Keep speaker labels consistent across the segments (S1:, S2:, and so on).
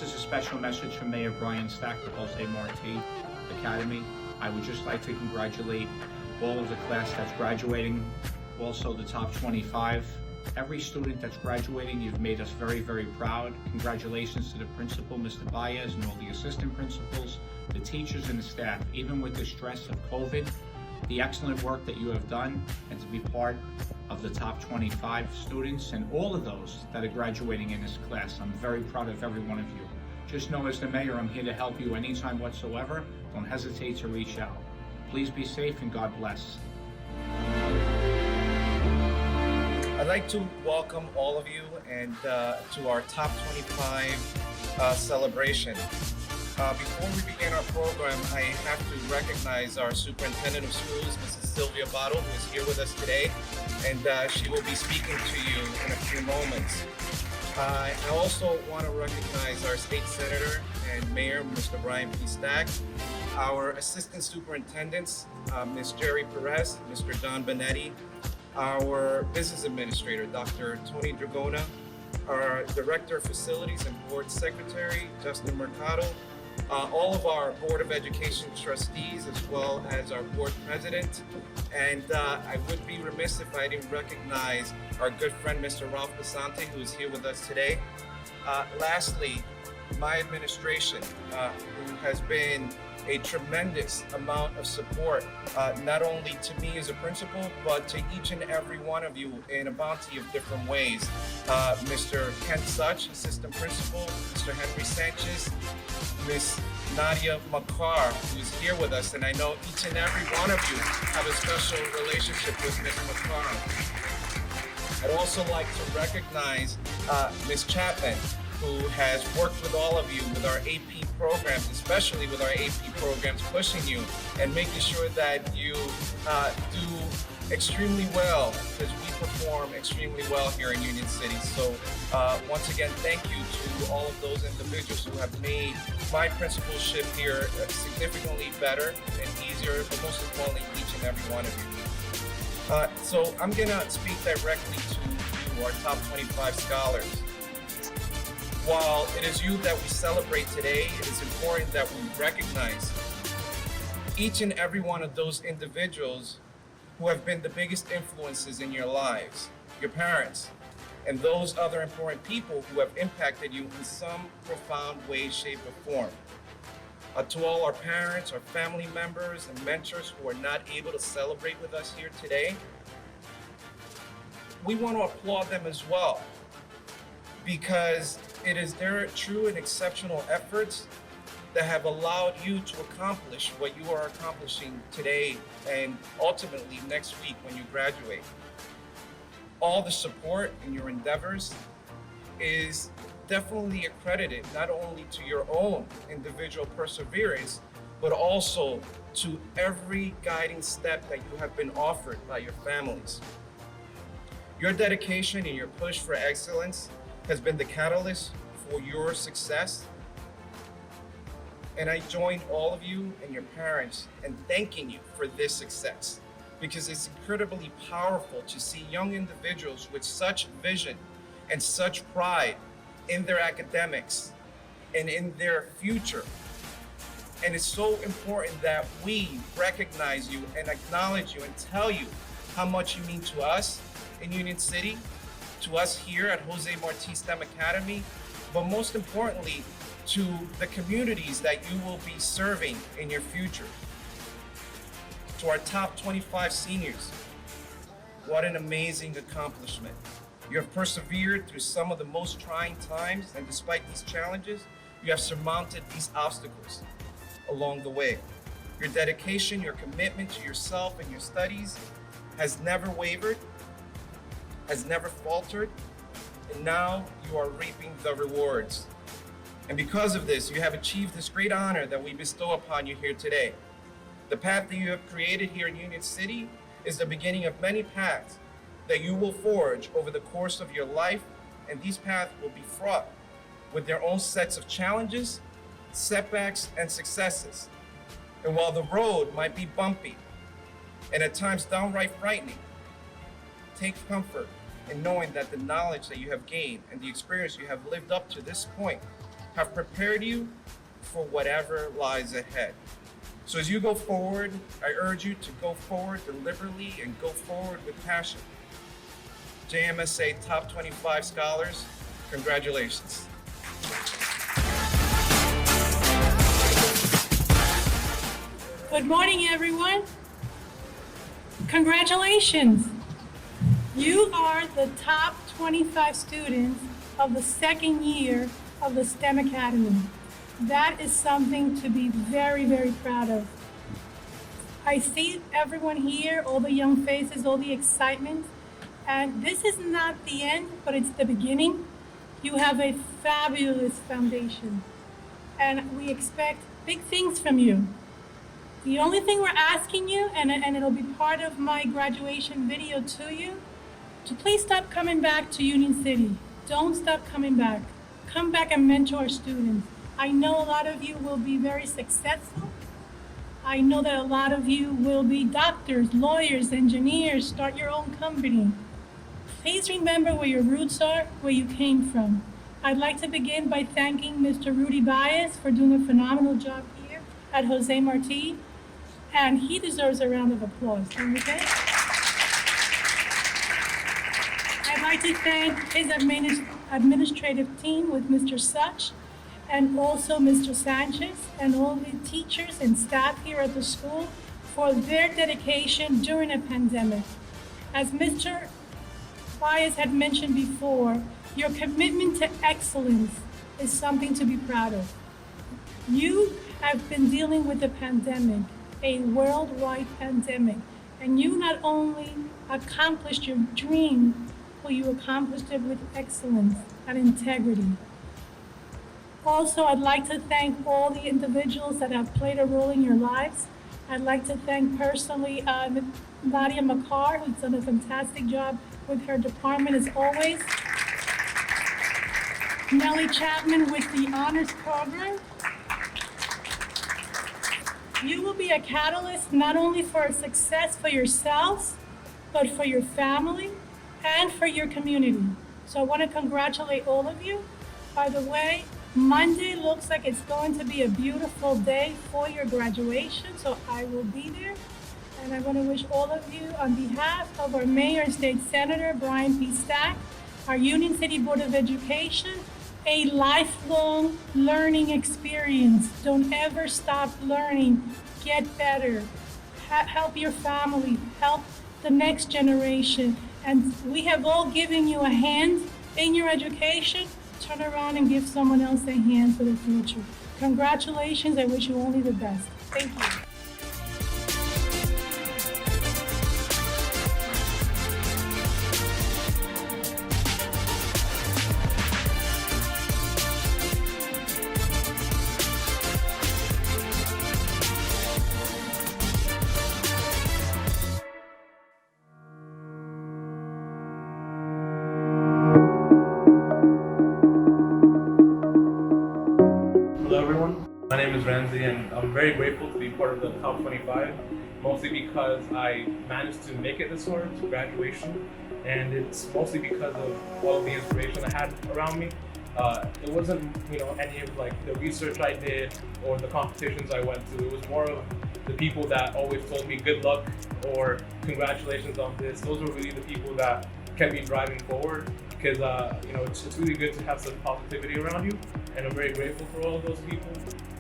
S1: This is a special message from Mayor Brian Stack, the Jose Marti Academy. I would just like to congratulate all of the class that's graduating, also the top 25. Every student that's graduating, you've made us very, very proud. Congratulations to the principal, Mr. Baez, and all the assistant principals, the teachers and the staff. Even with the stress of COVID, the excellent work that you have done, and to be part of the top 25 students and all of those that are graduating in this class. I'm very proud of every one of you. Just know, as the mayor, I'm here to help you anytime whatsoever. Don't hesitate to reach out. Please be safe and God bless.
S2: I'd like to welcome all of you and to our top 25 celebration. Before we begin our program, I have to recognize our Superintendent of Schools, Mrs. Sylvia Bottle, who is here with us today, and she will be speaking to you in a few moments. I also want to recognize our State Senator and Mayor, Mr. Brian P. Stack, our Assistant Superintendents, Ms. Jerry Perez, Mr. Don Benetti, our Business Administrator, Dr. Tony Dragona, our Director of Facilities and Board Secretary, Justin Mercado, all of our Board of Education trustees, as well as our board president. And I would be remiss if I didn't recognize our good friend, Mr. Ralph Basante, who is here with us today. Lastly, my administration, who has been a tremendous amount of support, not only to me as a principal, but to each and every one of you in a bounty of different ways. Mr. Ken Such, Assistant Principal, Mr. Henry Sanchez, Miss Nadia Makar, who is here with us, and I know each and every one of you have a special relationship with Miss Makar. I'd also like to recognize Miss Chapman, who has worked with all of you with our AP programs, especially with our AP programs, pushing you and making sure that you do extremely well, because we perform extremely well here in Union City. So once again, thank you to all of those individuals who have made my principalship here significantly better and easier, but most importantly, each and every one of you. So I'm gonna speak directly to you, our top 25 scholars. While it is you that we celebrate today, it is important that we recognize each and every one of those individuals who have been the biggest influences in your lives, your parents, and those other important people who have impacted you in some profound way, shape, or form. To all our parents, our family members, and mentors who are not able to celebrate with us here today, we want to applaud them as well, because it is their true and exceptional efforts that have allowed you to accomplish what you are accomplishing today and ultimately next week when you graduate. All the support in your endeavors is definitely accredited not only to your own individual perseverance, but also to every guiding step that you have been offered by your families. Your dedication and your push for excellence has been the catalyst for your success. And I join all of you and your parents in thanking you for this success, because it's incredibly powerful to see young individuals with such vision and such pride in their academics and in their future. And it's so important that we recognize you and acknowledge you and tell you how much you mean to us in Union City, to us here at Jose Marti STEM Academy, but most importantly, to the communities that you will be serving in your future. To our top 25 seniors, what an amazing accomplishment. You have persevered through some of the most trying times, and despite these challenges, you have surmounted these obstacles along the way. Your dedication, your commitment to yourself and your studies has never wavered, has never faltered, and now you are reaping the rewards. And because of this, you have achieved this great honor that we bestow upon you here today. The path that you have created here in Union City is the beginning of many paths that you will forge over the course of your life, and these paths will be fraught with their own sets of challenges, setbacks, and successes. And while the road might be bumpy and at times downright frightening, take comfort in knowing that the knowledge that you have gained and the experience you have lived up to this point have prepared you for whatever lies ahead. So as you go forward, I urge you to go forward deliberately and go forward with passion. JMSA Top 25 Scholars, congratulations.
S3: Good morning, everyone. Congratulations. You are the top 25 students of the second year of the STEM Academy. That is something to be very, very proud of. I see everyone here, all the young faces, all the excitement, and this is not the end, but it's the beginning. You have a fabulous foundation, and we expect big things from you. The only thing we're asking you, and it'll be part of my graduation video to you, to please stop coming back to Union City. Don't stop coming back. Come back and mentor students. I know a lot of you will be very successful. I know that a lot of you will be doctors, lawyers, engineers, start your own company. Please remember where your roots are, where you came from. I'd like to begin by thanking Mr. Rudy Baez for doing a phenomenal job here at Jose Marti, and he deserves a round of applause. Okay? I'd like to thank his administrative team with Mr. Such and also Mr. Sanchez and all the teachers and staff here at the school for their dedication during a pandemic. As Mr. Baez had mentioned before, your commitment to excellence is something to be proud of. You have been dealing with a pandemic, a worldwide pandemic, and you not only accomplished your dream, but you accomplished it with excellence and integrity. Also, I'd like to thank all the individuals that have played a role in your lives. I'd like to thank personally Nadia Makar, who's done a fantastic job with her department as always. Nellie Chapman with the honors program. You will be a catalyst not only for success for yourselves, but for your family and for your community. So I want to congratulate all of you. By the way, Monday looks like it's going to be a beautiful day for your graduation, so I will be there. And I want to wish all of you, on behalf of our Mayor and State Senator, Brian P. Stack, our Union City Board of Education, a lifelong learning experience. Don't ever stop learning. Get better. Help your family. Help the next generation. And we have all given you a hand in your education. Turn around and give someone else a hand for the future. Congratulations. I wish you only the best. Thank you.
S4: Hello everyone, my name is Ramsey and I'm very grateful to be part of the top 25, mostly because I managed to make it this far to graduation, and it's mostly because of all of the inspiration I had around me. It wasn't, any of like the research I did or the competitions I went to. It was more of the people that always told me good luck or congratulations on this. Those were really the people that kept me driving forward, because it's really good to have some positivity around you, and I'm very grateful for all of those people.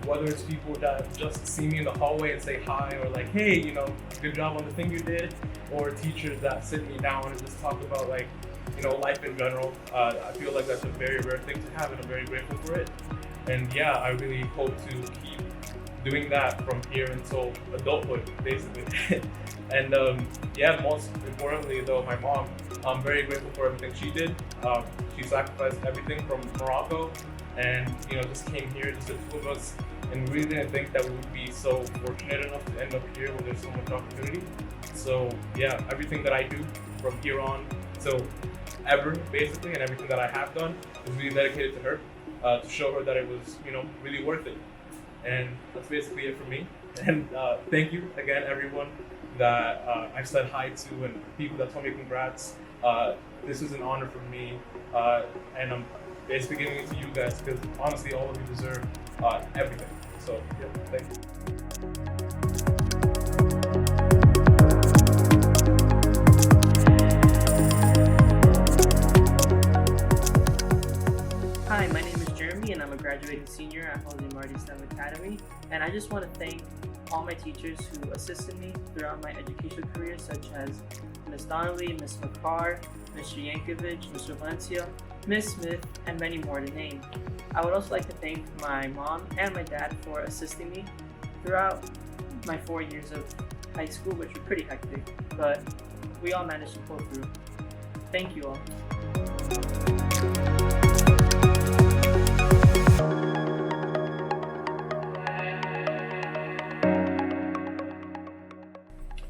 S4: Whether it's people that just see me in the hallway and say hi, or like, hey, good job on the thing you did, or teachers that sit me down and just talk about life in general. I feel like that's a very rare thing to have, and I'm very grateful for it. And yeah, I really hope to keep doing that from here until adulthood, basically. And most importantly though, my mom, I'm very grateful for everything she did. She sacrificed everything from Morocco and just came here, just the two of us, and really didn't think that we would be so fortunate enough to end up here where there's so much opportunity. So yeah, everything that I do from here on till ever, basically, and everything that I have done is really dedicated to her, to show her that it was really worth it. And that's basically it for me. And thank you again, everyone that I said hi to, and people that told me congrats. This is an honor for me, and I'm basically giving it to you guys because honestly, all of you deserve everything. So yeah, thank you.
S5: Hi, my name is Jeremy and I'm a graduating senior at Marti STEM Academy. And I just want to thank all my teachers who assisted me throughout my educational career, such as Ms. Donnelly, Ms. McCarr, Mr. Yankovic, Mr. Valencia, Ms. Smith, and many more to name. I would also like to thank my mom and my dad for assisting me throughout my 4 years of high school, which were pretty hectic, but we all managed to pull through. Thank you all.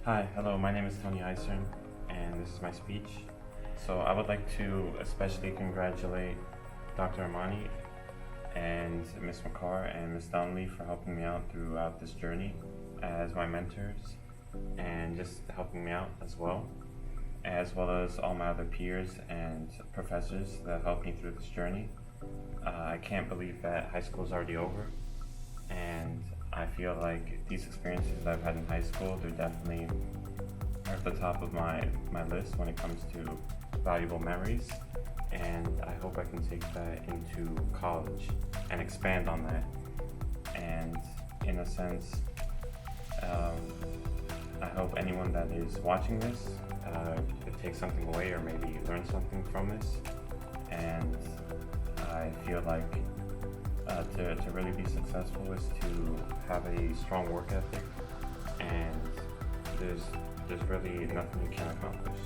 S6: Hi, hello, my name is Tony Eisern, and this is my speech. So I would like to especially congratulate Dr. Armani and Ms. McCarr and Ms. Donnelly for helping me out throughout this journey as my mentors and just helping me out as well as all my other peers and professors that helped me through this journey. I can't believe that high school is already over, and I feel like these experiences that I've had in high school, they're definitely at the top of my list when it comes to valuable memories, and I hope I can take that into college and expand on that. And in a sense, I hope anyone that is watching this could take something away or maybe learn something from this. And I feel like to really be successful is to have a strong work ethic, and there's really nothing you can't accomplish.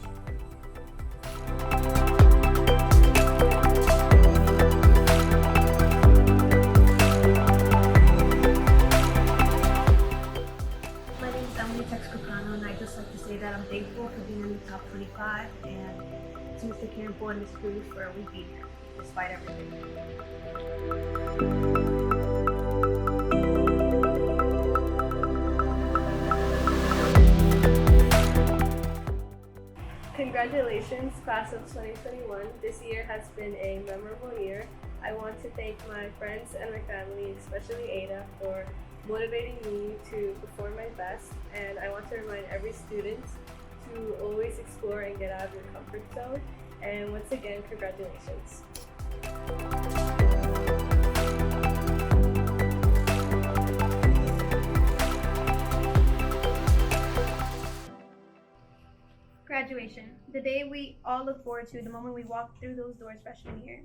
S7: My name is Emily Texcopano, and I'd just like to say that I'm thankful for being in the top 25 and to Mr. Campbell and Ms. Cruz for we being here, despite everything.
S8: Congratulations, class of 2021. This year has been a memorable year. I want to thank my friends and my family, especially Ada, for motivating me to perform my best. And I want to remind every student to always explore and get out of your comfort zone. And once again, congratulations.
S7: Graduation, the day we all look forward to, the moment we walk through those doors freshman year.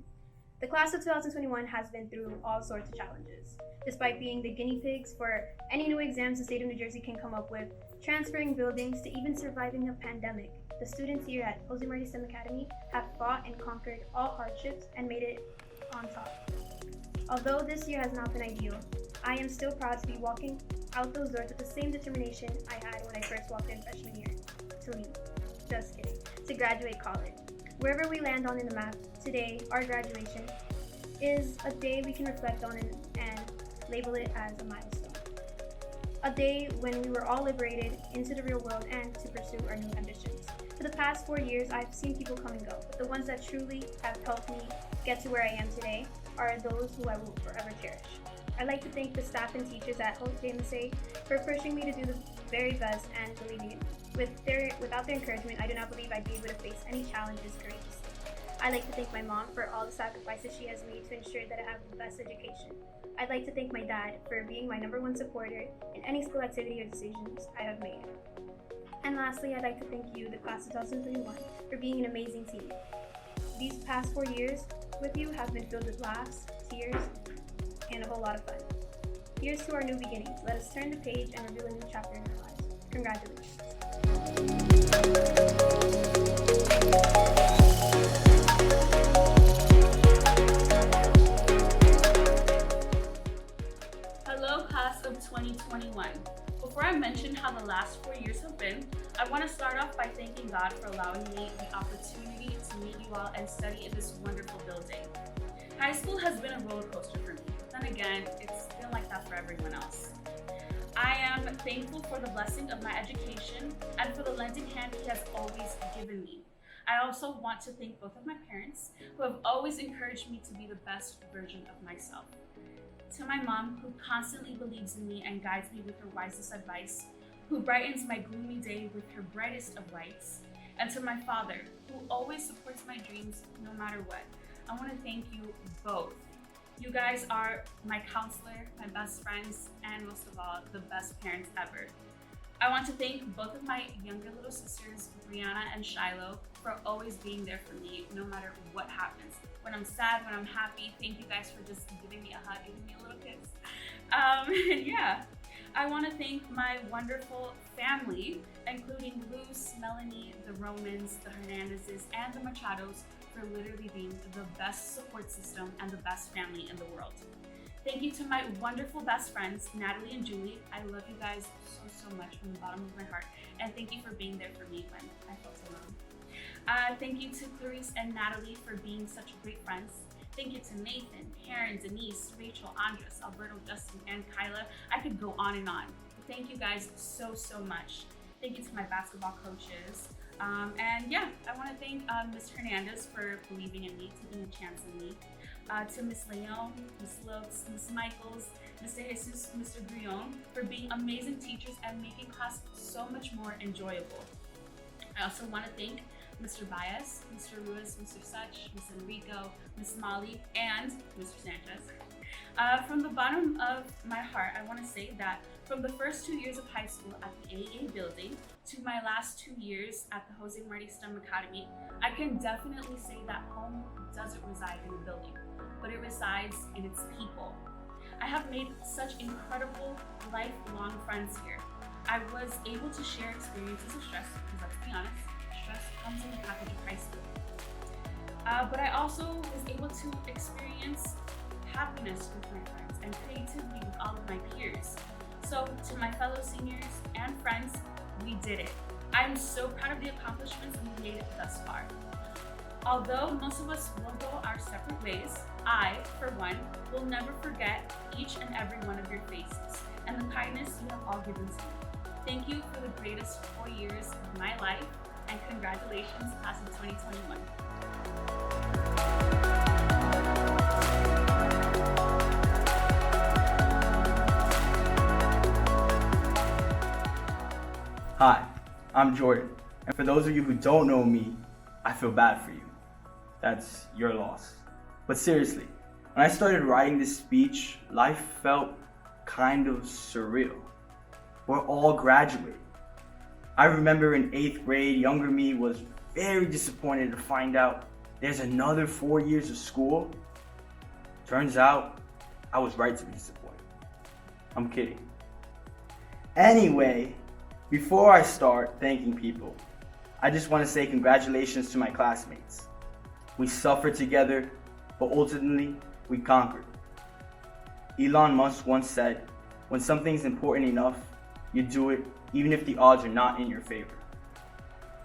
S7: The class of 2021 has been through all sorts of challenges. Despite being the guinea pigs for any new exams the state of New Jersey can come up with, transferring buildings to even surviving a pandemic, the students here at Marti STEM Academy have fought and conquered all hardships and made it on top. Although this year has not been ideal, I am still proud to be walking out those doors with the same determination I had when I first walked in freshman year, to leave. Just kidding. To graduate college. Wherever we land on in the map, today, our graduation, is a day we can reflect on and label it as a milestone. A day when we were all liberated into the real world and to pursue our new ambitions. For the past 4 years, I've seen people come and go, but the ones that truly have helped me get to where I am today are those who I will forever cherish. I'd like to thank the staff and teachers at MSA for pushing me to do the very best and believing in me. Without their encouragement, I do not believe I'd be able to face any challenges courageously. I'd like to thank my mom for all the sacrifices she has made to ensure that I have the best education. I'd like to thank my dad for being my #1 supporter in any school activity or decisions I have made. And lastly, I'd like to thank you, the class of 2021, for being an amazing team. These past 4 years with you have been filled with laughs, tears, and a whole lot of fun. Here's to our new beginnings. Let us turn the page and reveal a new chapter in our lives. Congratulations.
S9: Hello, class of 2021. Before I mention how the last 4 years have been, I want to start off by thanking God for allowing me the opportunity to meet you all and study in this wonderful building. High school has been a roller coaster for me, but then again, it's been like that for everyone else. I am thankful for the blessing of my education and for the lending hand He has always given me. I also want to thank both of my parents who have always encouraged me to be the best version of myself. To my mom, who constantly believes in me and guides me with her wisest advice, who brightens my gloomy day with her brightest of lights. And to my father, who always supports my dreams no matter what. I want to thank you both. You guys are my counselor, my best friends, and most of all, the best parents ever. I want to thank both of my younger little sisters, Brianna and Shiloh, for always being there for me no matter what happens. When I'm sad, when I'm happy, thank you guys for just giving me a hug, giving me a little kiss. And yeah, I want to thank my wonderful family, including Luz, Melanie, the Romans, the Hernandezes, and the Machados, for literally being the best support system and the best family in the world. Thank you to my wonderful best friends, Natalie and Julie. I love you guys so much from the bottom of my heart. And thank you for being there for me when I felt alone. Thank you to Clarice and Natalie for being such great friends. Thank you to Nathan, Karen, Denise, Rachel, Andres, Alberto, Justin, and Kyla. I could go on and on. Thank you guys so much. Thank you to my basketball coaches. And yeah, I want to thank Ms. Hernandez for believing in me, taking a chance in me. To Ms. Leon, Ms. Lopes, Ms. Michaels, Mr. Jesus, Mr. Brion, for being amazing teachers and making class so much more enjoyable. I also want to thank Mr. Baez, Mr. Ruiz, Mr. Such, Ms. Enrico, Ms. Molly, and Mr. Sanchez. From the bottom of my heart, I want to say that from the first 2 years of high school at the AA building to my last 2 years at the Jose Marti STEM Academy, I can definitely say that home doesn't reside in the building, but it resides in its people. I have made such incredible lifelong friends here. I was able to share experiences of stress, because let's be honest, stress comes in the package of high school. But I also was able to experience happiness with my friends and creativity with all of my peers. So to my fellow seniors and friends, we did it. I'm so proud of the accomplishments we made thus far. Although most of us will go our separate ways, I, for one, will never forget each and every one of your faces and the kindness you have all given to me. Thank you for the greatest 4 years of my life, and congratulations, class of 2021.
S10: Hi, I'm Jordan, and for those of you who don't know me, I feel bad for you. That's your loss. But seriously, when I started writing this speech, life felt kind of surreal. We're all graduating. I remember in 8th grade, younger me was very disappointed to find out there's another 4 years of school. Turns out, I was right to be disappointed. I'm kidding. Anyway, before I start thanking people, I just want to say congratulations to my classmates. We suffered together, but ultimately, we conquered. Elon Musk once said, when something's important enough, you do it even if the odds are not in your favor.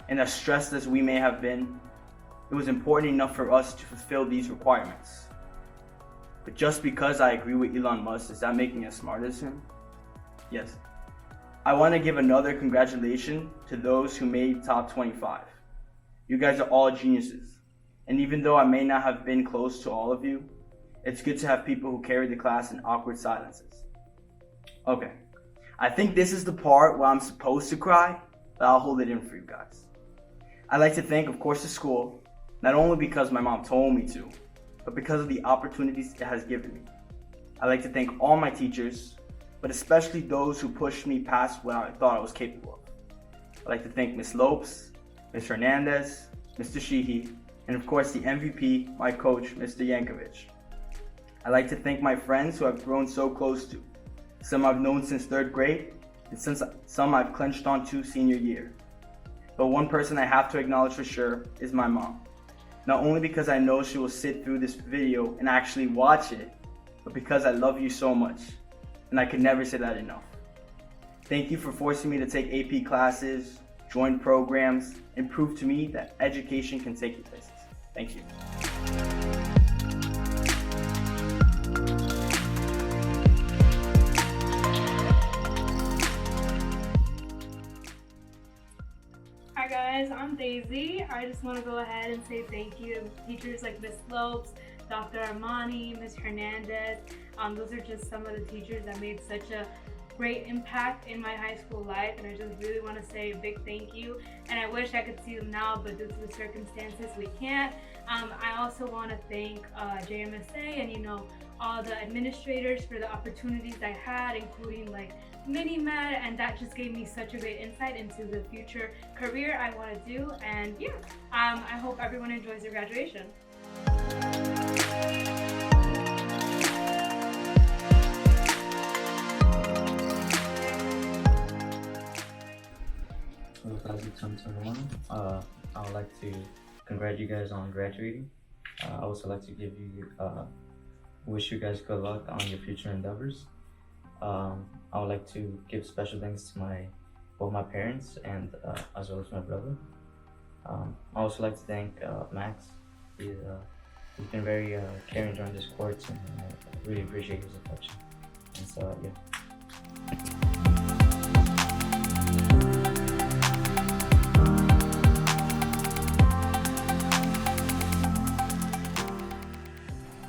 S10: And as stressed as we may have been, it was important enough for us to fulfill these requirements. But just because I agree with Elon Musk, does that make me as smart as him? Yes. I want to give another congratulations to those who made top 25. You guys are all geniuses. And even though I may not have been close to all of you, it's good to have people who carry the class in awkward silences. Okay, I think this is the part where I'm supposed to cry, but I'll hold it in for you guys. I'd like to thank, of course, the school, not only because my mom told me to, but because of the opportunities it has given me. I'd like to thank all my teachers, but especially those who pushed me past what I thought I was capable of. I'd like to thank Ms. Lopes, Ms. Hernandez, Mr. Sheehy, and of course the MVP, my coach, Mr. Yankovic. I'd like to thank my friends who I've grown so close to. Some I've known since 3rd grade, and some I've clenched on to senior year. But one person I have to acknowledge for sure is my mom. Not only because I know she will sit through this video and actually watch it, but because I love you so much. And I could never say that enough. Thank you for forcing me to take AP classes, join programs, and prove to me that education can take you places. Thank you.
S3: All
S11: Hi guys, I'm Daisy. I just want to go ahead and say thank you to teachers like Miss Lopes, Dr. Armani, Miss Hernandez. Those are just some of the teachers that made such a great impact in my high school life, and I just really want to say a big thank you. And I wish I could see them now, but due to the circumstances we can't. I also want to thank JMSA and all the administrators for the opportunities I had, including like mini-med, and that just gave me such a great insight into the future career I want to do. And yeah, I hope everyone enjoys their graduation.
S12: Hello class of 2021. I would like to congratulate you guys on graduating. I would also like to wish you guys good luck on your future endeavors. I would like to give special thanks to both my parents and as well as my brother. I also like to thank Max. He's been very caring during this course, and I really appreciate his affection. And so yeah.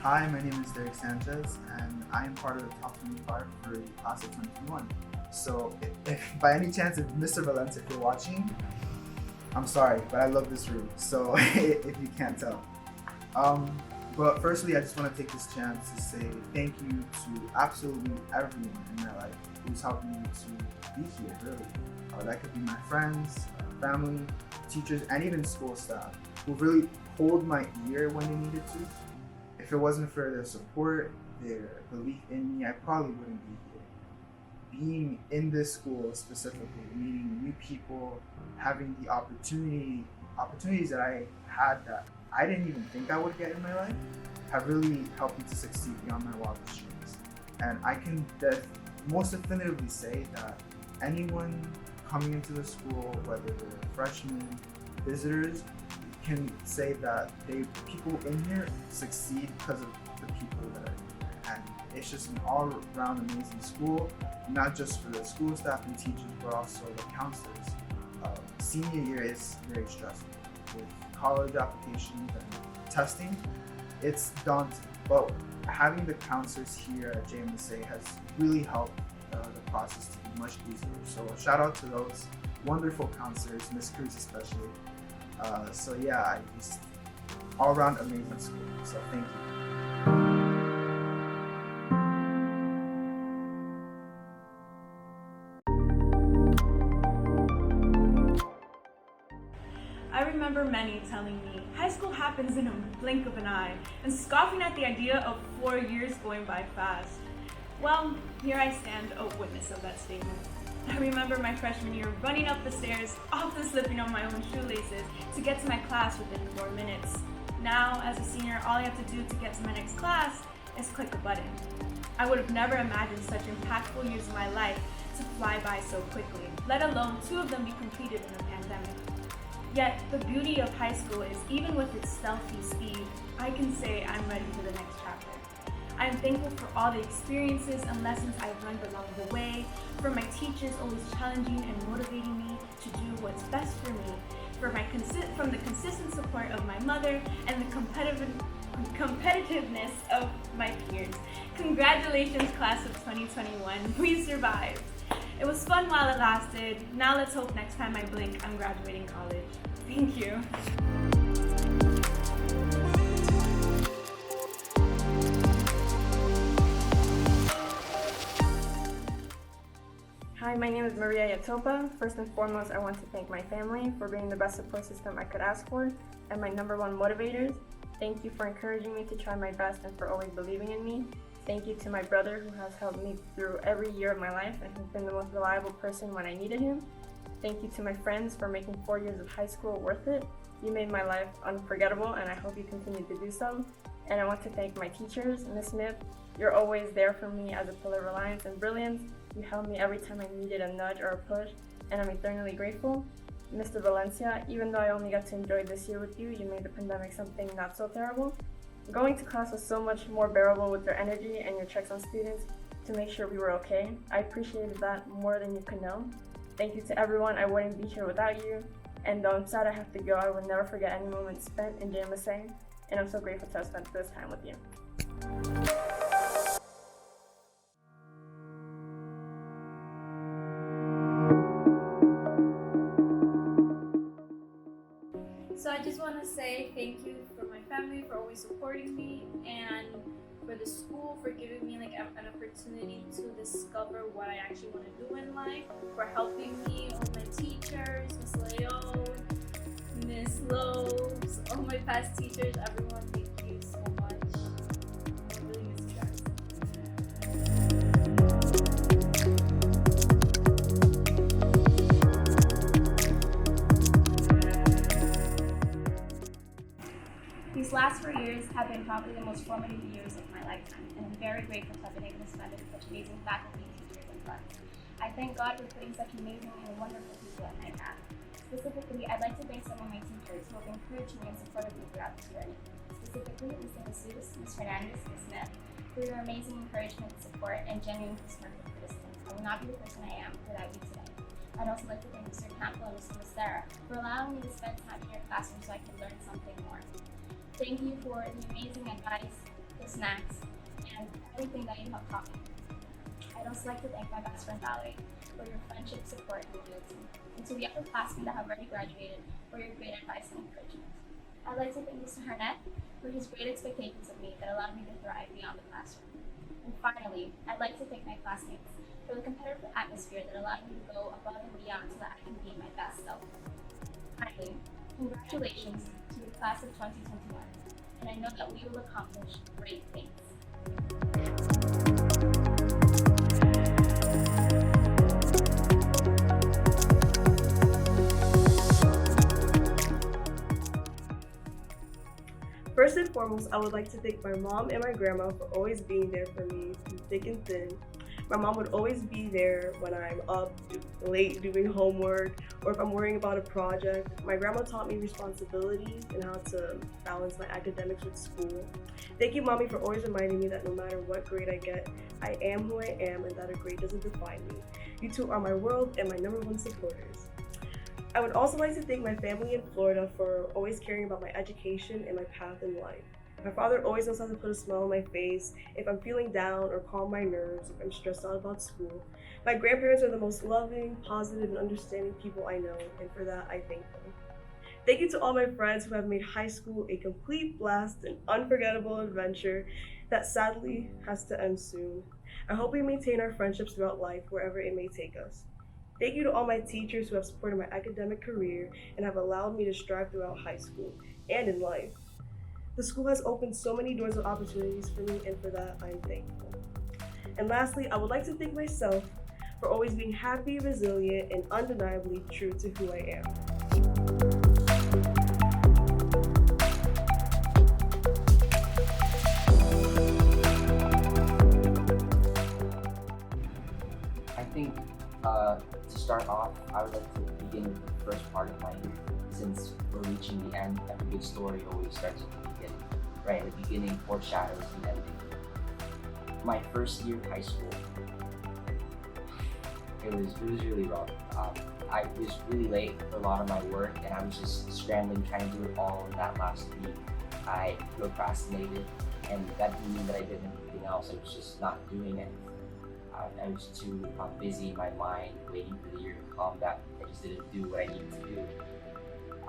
S13: Hi, my name is Derek Sanchez, and I am part of the top 25 for the class of 2021. So if by any chance, if Mr. Valencia, if you're watching, I'm sorry, but I love this room, so if you can't tell. But firstly, I just want to take this chance to say thank you to absolutely everyone in my life who's helped me to be here, really. That could be my friends, family, teachers, and even school staff who really pulled my ear when they needed to. If it wasn't for their support, their belief in me, I probably wouldn't be here. Being in this school specifically, meeting new people, having the opportunities that I had that I didn't even think I would get in my life, have really helped me to succeed beyond my wildest dreams. And I can most definitively say that anyone coming into the school, whether they're freshmen, visitors, can say that people in here succeed because of the people that are here. And it's just an all-around amazing school, not just for the school staff and teachers, but also the counselors. Senior year is very stressful with college applications and testing. It's daunting, but having the counselors here at JMSA has really helped the process to be much easier. So a shout out to those wonderful counselors, Miss Cruz especially. So yeah, I just all around amazing school. So thank you.
S14: I remember many telling me high school happens in a blink of an eye, and scoffing at the idea of 4 years going by fast. Well, here I stand, a witness of that statement. I remember my freshman year running up the stairs, often slipping on my own shoelaces to get to my class within 4 minutes. Now, as a senior, all I have to do to get to my next class is click a button. I would have never imagined such impactful years of my life to fly by so quickly, let alone 2 of them be completed in a pandemic. Yet, the beauty of high school is even with its stealthy speed, I can say I'm ready for the next chapter. I am thankful for all the experiences and lessons I've learned along the way, for my teachers always challenging and motivating me to do what's best for me, from the consistent support of my mother and the competitiveness of my peers. Congratulations, class of 2021. We survived. It was fun while it lasted. Now let's hope next time I blink, I'm graduating college. Thank you.
S15: Hi, my name is Maria Yatopa. First and foremost, I want to thank my family for being the best support system I could ask for, and my #1 motivators. Thank you for encouraging me to try my best and for always believing in me. Thank you to my brother who has helped me through every year of my life and who's been the most reliable person when I needed him. Thank you to my friends for making 4 years of high school worth it. You made my life unforgettable, and I hope you continue to do so. And I want to thank my teachers. Ms. Smith, you're always there for me as a pillar of reliance and brilliance. You held me every time I needed a nudge or a push, and I'm eternally grateful. Mr. Valencia, even though I only got to enjoy this year with you, you made the pandemic something not so terrible. Going to class was so much more bearable with your energy and your checks on students to make sure we were okay. I appreciated that more than you could know. Thank you to everyone. I wouldn't be here without you. And though I'm sad I have to go, I will never forget any moment spent in JMSA, and I'm so grateful to have spent this time with you.
S16: So I just want to say thank you for my family for always supporting me, and for the school for giving me like an opportunity to discover what I actually want to do in life, for helping me, all my teachers, Miss Leo, Miss Lopes, all my past teachers, everyone, thank you so much. I really miss you guys.
S7: These last 4 years have been probably the most formative years of my lifetime, and I'm very grateful to have been able to spend it with such amazing faculty, teachers, and friends. I thank God for putting such amazing and wonderful people in my path. Specifically, I'd like to thank some of my teachers who have encouraged me and supported me throughout this journey. Specifically, Ms. Jesus, Ms. Hernandez, Ms. Smith, for your amazing encouragement, support, and genuine constructive criticism. I would not be the person I am without you today. I'd also like to thank Mr. Campbell and Mr. Macera for allowing me to spend time in your classroom so I could learn something more. Thank you for the amazing advice, the snacks, and everything that you have taught me. I'd also like to thank my best friend Valerie for your friendship, support, and loyalty, and to the upperclassmen that have already graduated for your great advice and encouragement. I'd like to thank Mr. Harnett for his great expectations of me that allowed me to thrive beyond the classroom. And finally, I'd like to thank my classmates for the competitive atmosphere that allowed me to go above and beyond so that I can be my best self. Finally, congratulations to the class of 2021, and I know that we will accomplish great things.
S17: First and foremost, I would like to thank my mom and my grandma for always being there for me through thick and thin. My mom would always be there when I'm up late doing homework or if I'm worrying about a project. My grandma taught me responsibilities and how to balance my academics with school. Thank you, Mommy, for always reminding me that no matter what grade I get, I am who I am and that a grade doesn't define me. You two are my world and my #1 supporters. I would also like to thank my family in Florida for always caring about my education and my path in life. My father always knows how to put a smile on my face if I'm feeling down or calm my nerves if I'm stressed out about school. My grandparents are the most loving, positive, and understanding people I know, and for that I thank them. Thank you to all my friends who have made high school a complete blast and unforgettable adventure that sadly has to end soon. I hope we maintain our friendships throughout life wherever it may take us. Thank you to all my teachers who have supported my academic career and have allowed me to strive throughout high school and in life. The school has opened so many doors of opportunities for me, and for that, I'm thankful. And lastly, I would like to thank myself for always being happy, resilient, and undeniably true to who I am.
S18: I think to start off, I would like to begin with the first part of my year. Since we're reaching the end, every good story always starts at the beginning, right? The beginning foreshadows the ending. My first year of high school, it was really rough. I was really late for a lot of my work, and I was just scrambling, trying to do it all in that last week. I procrastinated, and that didn't mean that I did anything else. I was just not doing it. I was too busy in my mind, waiting for the year to come, that I just didn't do what I needed to do.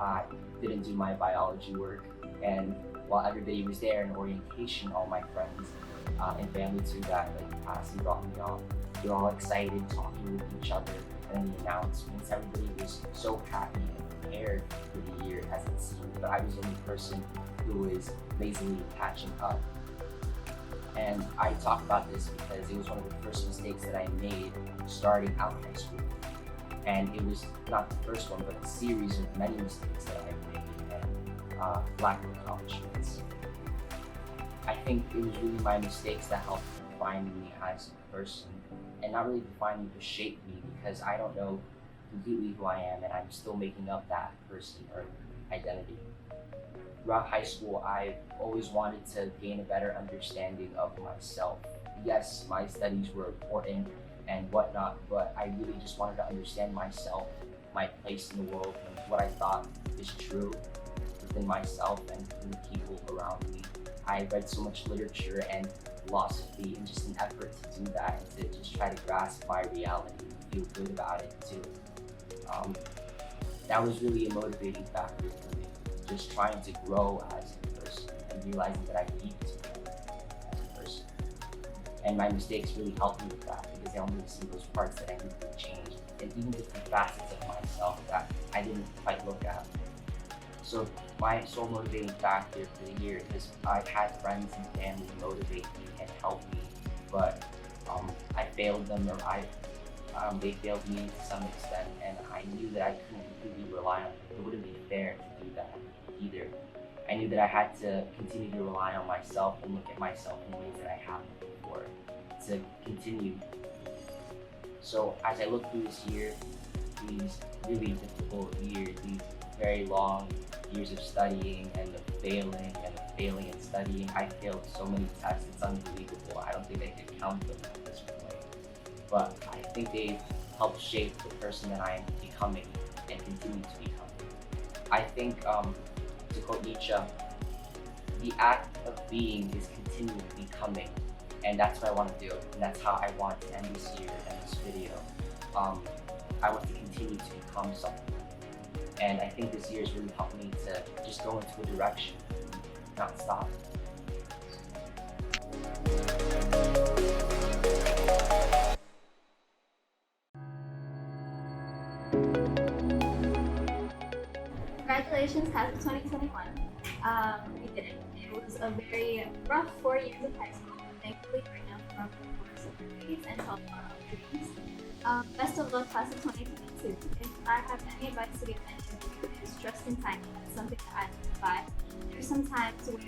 S18: I didn't do my biology work, and while everybody was there in orientation, all my friends and family too that passed dropped me off, they were all excited, talking with each other, and then the announcements, everybody was so happy and prepared for the year as it seemed, but I was the only person who was lazily catching up. And I talk about this because it was one of the first mistakes that I made starting out high school. And it was not the first one, but a series of many mistakes that I made and lack of accomplishments. I think it was really my mistakes that helped define me as a person, and not really define me, but shape me, because I don't know completely who I am, and I'm still making up that person or identity. Throughout high school, I always wanted to gain a better understanding of myself. Yes, my studies were important, and whatnot, but I really just wanted to understand myself, my place in the world, and what I thought is true within myself and within the people around me. I read so much literature and philosophy in just an effort to do that and to just try to grasp my reality and feel good about it too. That was really a motivating factor for me, just trying to grow as a person and realizing that I need to grow as a person. And my mistakes really helped me with that because they only see those parts that I need to change and even different facets of myself that I didn't quite look at. So my sole motivating factor for the year is I've had friends and family motivate me and help me, but I failed them, or they failed me to some extent, and I knew that I couldn't completely rely on them. It wouldn't be fair to do that either. I knew that I had to continue to rely on myself and look at myself in ways that I haven't before to continue. So as I look through this year, these really difficult years, these very long years of studying and of failing and studying, I failed so many tests, it's unbelievable. I don't think I could count them at this point. But I think they've helped shape the person that I am becoming and continue to become. I think, to quote Nietzsche, the act of being is continually becoming, and that's what I want to do, and that's how I want to end this year and this video. I want to continue to become something, and I think this year has really helped me to just go into a direction, not stop.
S7: Congratulations, class of 2021. We did it. It was a very rough 4 years of high school. Thankfully, right now, from the course of degrees and help our dreams. Best of luck, class of 2022. If I have any advice to give any of you, is trust in timing. That's something that I live by. There's some times where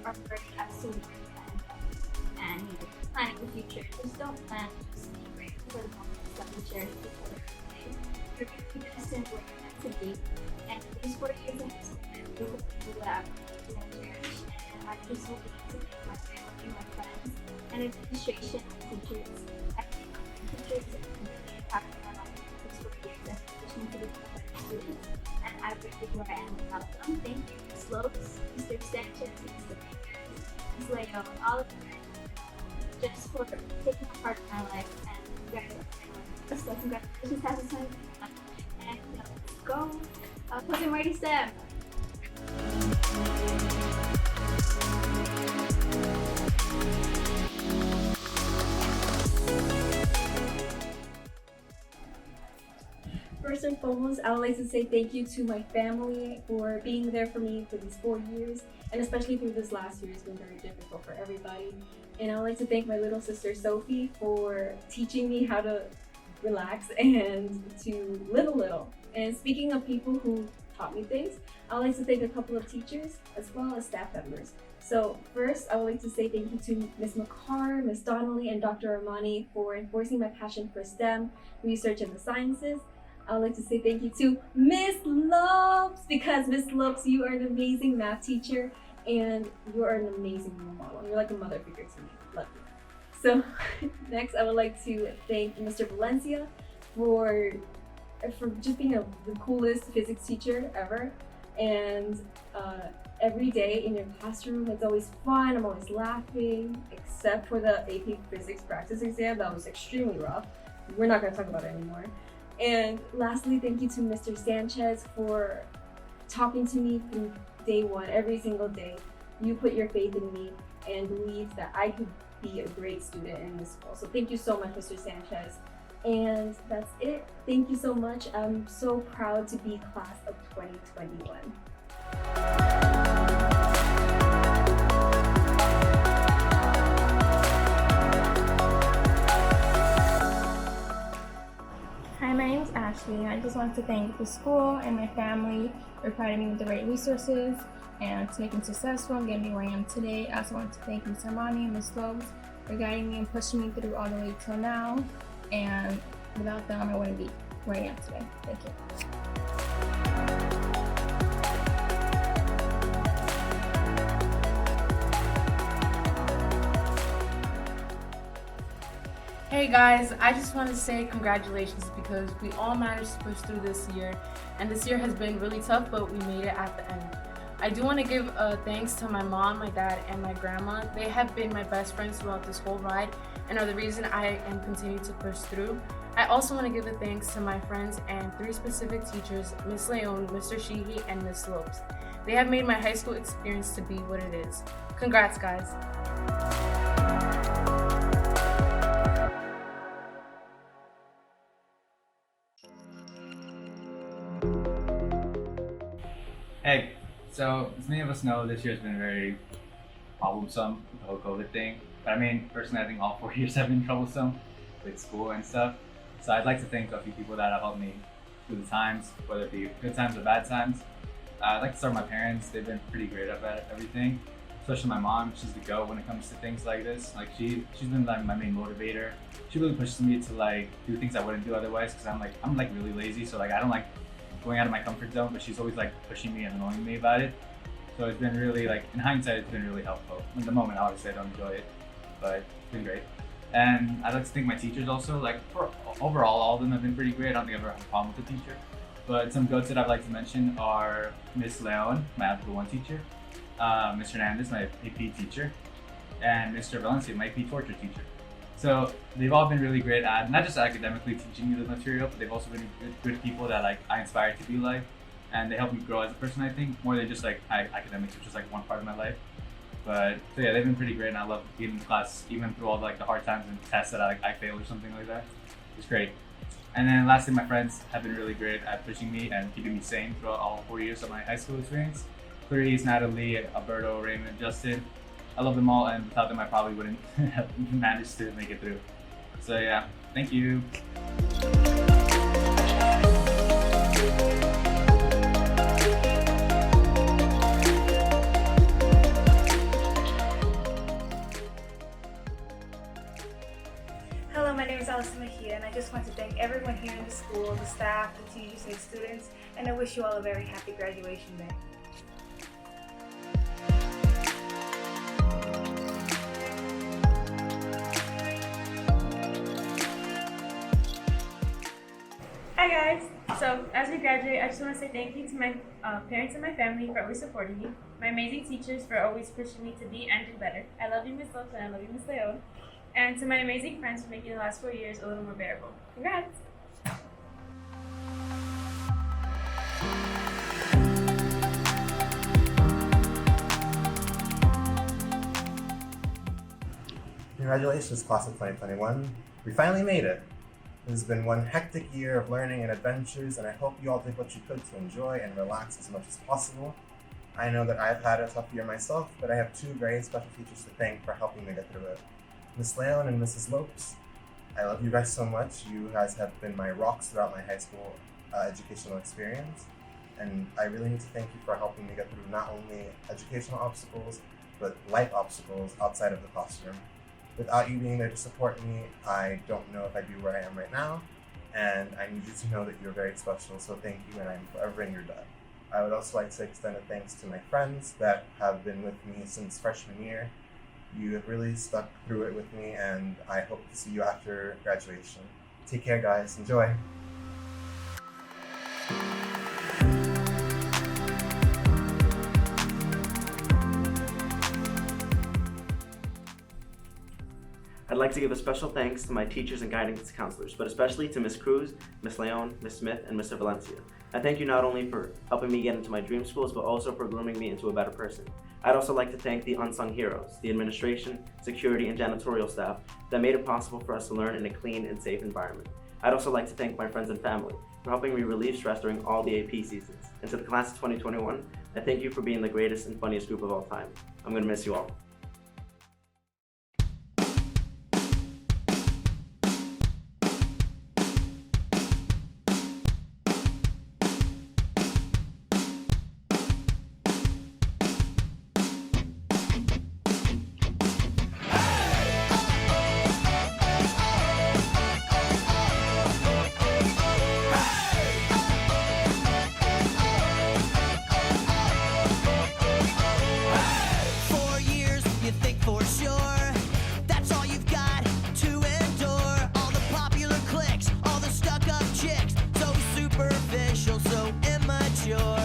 S7: are very absolute and planning the future. Just don't plan, just be grateful for the moments that we cherish before every day. You're going to be destined where you're meant to be. And these 4 years in high school, I'm able to do that I cherish. And I just would like to thank my family, my friends, and administration and teachers. I think my teachers have really impacted my life these 4 years and pushed me to become a better student. And I really where I am without them. Thank you, Ms. Lopes, Mr. Sanchez, Mr. Peters, Ms. Leo, all of you guys, just for taking a part of my life. And you guys are very much. So congratulations, class of 2021. And let's go. Closing Marti STEM.
S19: First and foremost, I would like to say thank you to my family for being there for me for these 4 years, and especially through this last year. It's been very difficult for everybody. And I would like to thank my little sister Sophie for teaching me how to relax and to live a little. And speaking of people who taught me things, I would like to thank a couple of teachers as well as staff members. So first, I would like to say thank you to Ms. McCarr, Ms. Donnelly, and Dr. Armani for enforcing my passion for STEM, research, and the sciences. I would like to say thank you to Ms. Lopes, because Ms. Lopes, you are an amazing math teacher and you are an amazing role model. You're like a mother figure to me. Love you. So next, I would like to thank Mr. Valencia for just being the coolest physics teacher ever. And every day in your classroom, it's always fun. I'm always laughing, except for the AP Physics practice exam. That was extremely rough. We're not going to talk about it anymore. And lastly, thank you to Mr. Sanchez for talking to me from day one, every single day. You put your faith in me and believed that I could be a great student in this school. So thank you so much, Mr. Sanchez. And that's it. Thank you so much. I'm so proud to be class of 2021.
S15: Hi, my name is Ashley. I just want to thank the school and my family for providing me with the right resources and to make me successful and getting me where I am today. I also want to thank Ms. Armani and Ms. Lopes for guiding me and pushing me through all the way till now. And without them, I wouldn't be where I am today. Thank you.
S20: Hey guys, I just want to say congratulations because we all managed to push through this year, and this year has been really tough, but we made it at the end. I do want to give thanks to my mom, my dad, and my grandma. They have been my best friends throughout this whole ride and are the reason I am continuing to push through. I also want to give a thanks to my friends and 3 specific teachers, Miss Leon, Mr. Sheehy, and Miss Lopes. They have made my high school experience to be what it is. Congrats, guys.
S21: Hey, so as many of us know, this year's been very troublesome with the whole COVID thing. But I mean, personally, I think all 4 years have been troublesome with school and stuff. So I'd like to thank a few people that have helped me through the times, whether it be good times or bad times. I'd like to start with my parents. They've been pretty great at everything, especially my mom. She's the go when it comes to things like this. Like she's been like my main motivator. She really pushes me to like do things I wouldn't do otherwise because I'm like really lazy. So like I don't like going out of my comfort zone, but she's always like pushing me and annoying me about it. So it's been really like, in hindsight, it's been really helpful. In the moment, obviously I don't enjoy it, but it's been great. And I'd like to thank my teachers also. Like for overall, all of them have been pretty great. I don't think I've ever had a problem with a teacher. But some goats that I'd like to mention are Miss Leon, my Algebra 1 teacher, Mr. Hernandez, my AP teacher, and Mr. Valencia, my AP Torture teacher. So they've all been really great at not just academically teaching me the material, but they've also been good people that like I inspire to be like, and they help me grow as a person. I think more than just like academics, which is like one part of my life. But so yeah, they've been pretty great, and I love being in class even through all the, like the hard times and tests that I fail or something like that. It's great. And then lastly, my friends have been really great at pushing me and keeping me sane throughout all 4 years of my high school experience. Clarice, Natalie, Alberto, Raymond, Justin. I love them all, and without them I probably wouldn't have managed to make it through. So yeah, thank you.
S22: Hello, my name is Alison Mejia, and I just want to thank everyone here in the school, the staff, the teachers, and students, and I wish you all a very happy graduation day.
S14: Hi guys! So as we graduate, I just want to say thank you to my parents and my family for always supporting me, my amazing teachers for always pushing me to be and do better. I love you, Miss Lopes, and I love you, Miss Leon. And to my amazing friends for making the last 4 years a little more bearable. Congrats!
S23: Congratulations, class of 2021. We finally made it. It has been one hectic year of learning and adventures, and I hope you all did what you could to enjoy and relax as much as possible. I know that I've had a tough year myself, but I have 2 very special teachers to thank for helping me get through it. Miss Leon and Mrs. Lopes. I love you guys so much. You guys have been my rocks throughout my high school educational experience, and I really need to thank you for helping me get through not only educational obstacles, but life obstacles outside of the classroom. Without you being there to support me, I don't know if I'd be where I am right now, and I need you to know that you're very special, so thank you, and I'm forever in your debt. I would also like to extend a thanks to my friends that have been with me since freshman year. You have really stuck through it with me, and I hope to see you after graduation. Take care, guys. Enjoy.
S24: I'd like to give a special thanks to my teachers and guidance counselors, but especially to Miss Cruz, Miss Leon, Miss Smith, and Mr. Valencia. I thank you not only for helping me get into my dream schools, but also for grooming me into a better person. I'd also like to thank the unsung heroes, the administration, security, and janitorial staff that made it possible for us to learn in a clean and safe environment. I'd also like to thank my friends and family for helping me relieve stress during all the AP seasons. And to the class of 2021, I thank you for being the greatest and funniest group of all time. I'm gonna miss you all.
S1: sure.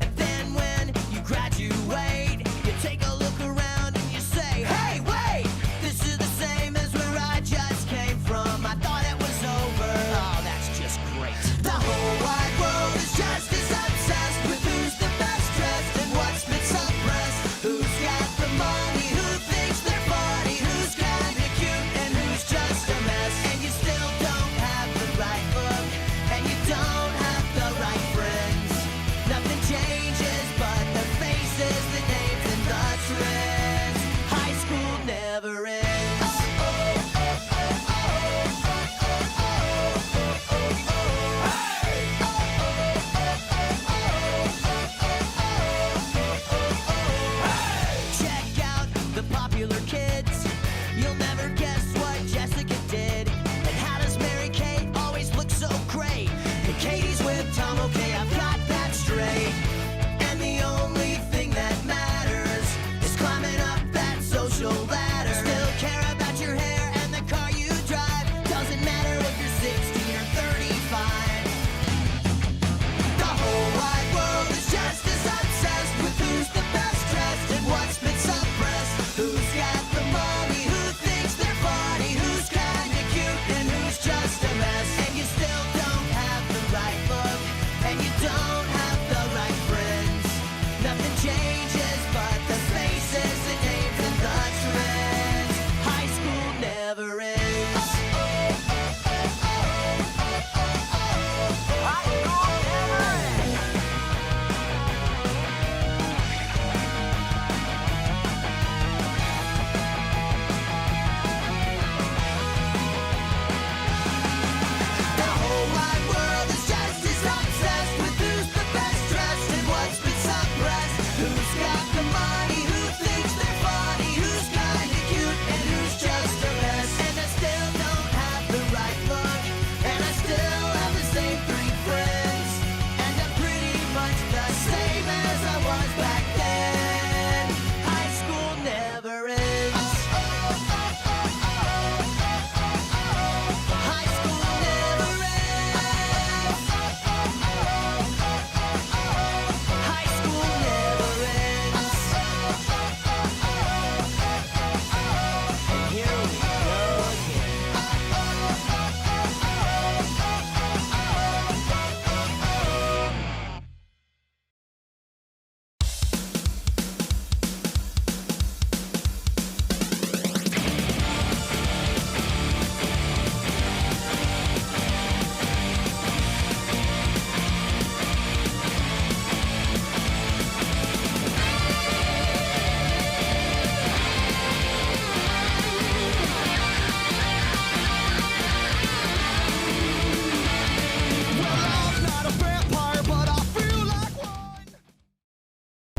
S1: And then when you graduate, you take a look around and you say, hey, wait, this is the same as where I just came from. I thought it was over. Oh, that's just great. The whole wide world is just as obsessed with who's the best dressed and what's been suppressed. Who's got the money, who thinks they're funny, who's kinda cute and who's just a mess. And you still don't have the right look, and you don't have the right friends. Nothing changes but the faces, the names, and the trends. High school never ends. Check out the popular kids. You'll never guess what Jessica did. And how does Mary Kate always look so great? And Katie's with Tom, okay, I've got that straight. And the only thing that matters is climbing up that social ladder. Still care about your hair and the car you drive. Doesn't matter if you're 16 or 35. The whole wide world is just as obsessed with who's the best dressed and what's been suppressed. Who's got the money, who thinks they're funny, who's kinda cute and who's just a mess. And you still don't have the right look, and you don't have the right friends. Nothing changes but the faces, the names, and the trends. High school never ends. The whole wide world is just as obsessed with who's the best dressed and what's been suppressed. Who's got the money, who thinks they're funny, who's kinda cute and who's just a mess. And I still don't have the right look, and I still have the same 3 friends. And I'm pretty much the same as I was back then. High school never ends. High school never ends. High school never ends. And here we go again.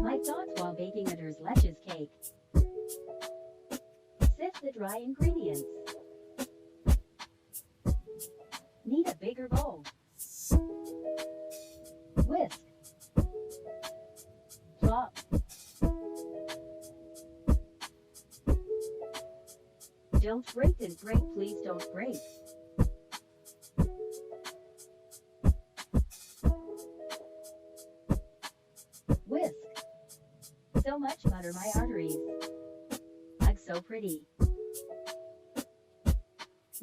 S2: My thoughts while baking Adder's Letches cake. Sift the dry ingredients. Need a bigger bowl. Whisk. Plop. Don't break and break, please don't break. Whisk. So much butter my arteries. I'm so pretty.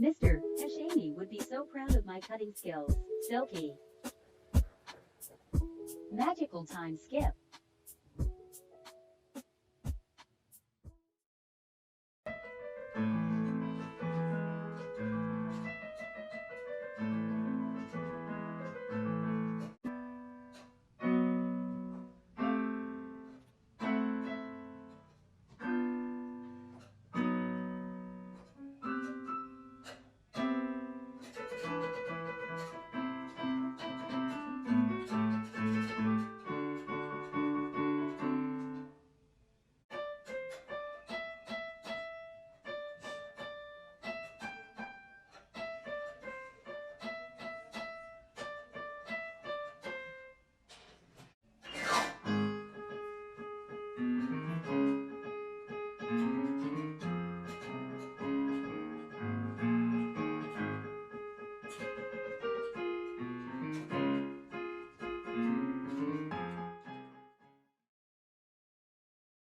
S2: Mr. Hashemi would be so proud of my cutting skills. Silky. Magical time skip.